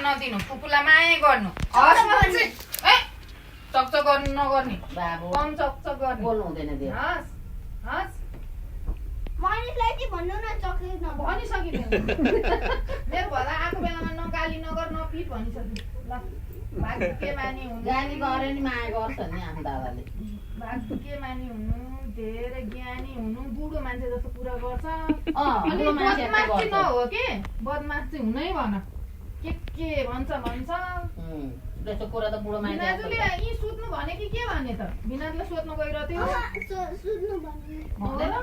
नदिनु फुपूलाई माया गर्नु चकचक गर्नु नगर्ने बाबु कम चकचक गर्ने बोल्नु हुँदैन दिदी हस् हस् मानिसलाई चाहिँ भन्नु न चक्लेट नभन् भनिसकिदिनु मेरो भला आएको बेलामा नगाली नगर नपिट भनिसकिनु ल भाग्य मानी हुनु गाली गरे नि माया गर्छ नि आफ्नो दादाले भाग्य मानी हुनु धेरै ज्ञानी हुनु बुढो मान्छे जस्तो कुरा गर्छ बुढो मान्छे बदमास चाहिँ नहो के बदमास चाहिँ हुनै भन के भन्छ त्यसो कुरा त बुढो मान्छे बिनाजुले यी सुत्नु भने कि के भने त बिनाजुले सोध्नु गइरहेको थियो सुत्नु भन्नु भन्दैन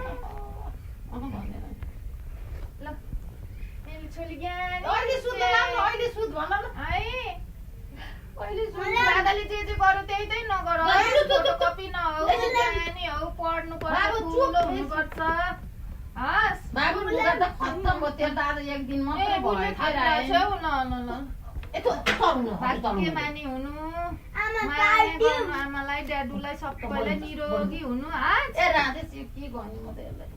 भन्दैन ल मेरी छोरी ज्ञानी अहिले सुत्नु लाग्नु अहिले सुत भन न है अहिले सुत दादाले जे जे गर्यो त्यही त्यही नगर कपी नहो ज्ञानी हौ पढ्नु पर्छ ठुलो हुनुपर्छ हस् बाबु लुगा त खत्तम भयो तेरो दादा एक दिन मात्रै भयो खाइरहेको भाग्य मानी हुनु माया गर्नु आमालाई ड्याडुलाई सबैलाई निरोगी हुनु हस् ए राधे के गर्ने म त यसलाई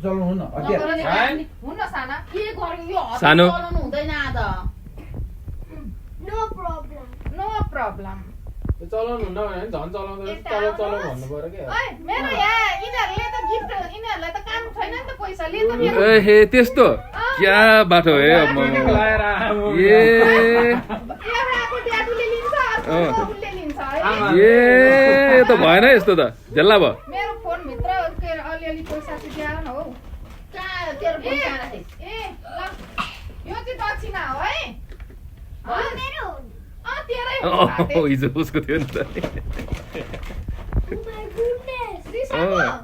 चलाउनु हुन्न हुन्न साना के गर्नु यो सानो चलाउनु हुँदैन आज नो प्रब्लम नो प्रब्लम चलाउनु हुन्न भने झन् चलाउँदैन चलाउ भन्नु पर्यो के ओइ मेरो यहाँ यिनीहरूले त गिफ्ट यिनीहरूलाई त काम छैन नि त पैसाले त मेरो ए हे त्यस्तो क्या बाटो हे लाएर ए एउटाको ड्याडुले लिन्छ अर्को उसले लिन्छ है ए यो त भएन यस्तो त झेल्ला भयो मेरो फोन भित्र अलिअलि पैसा चाहिँ द्याउ न हौ कहाँ तेरो फोन कहाँ राखेँ ए ल यो चाहिँ दक्षिणा हो है मेरो तेरै हो हिजो उसको थियो नि त माय गुडनेस रिसाको मलाई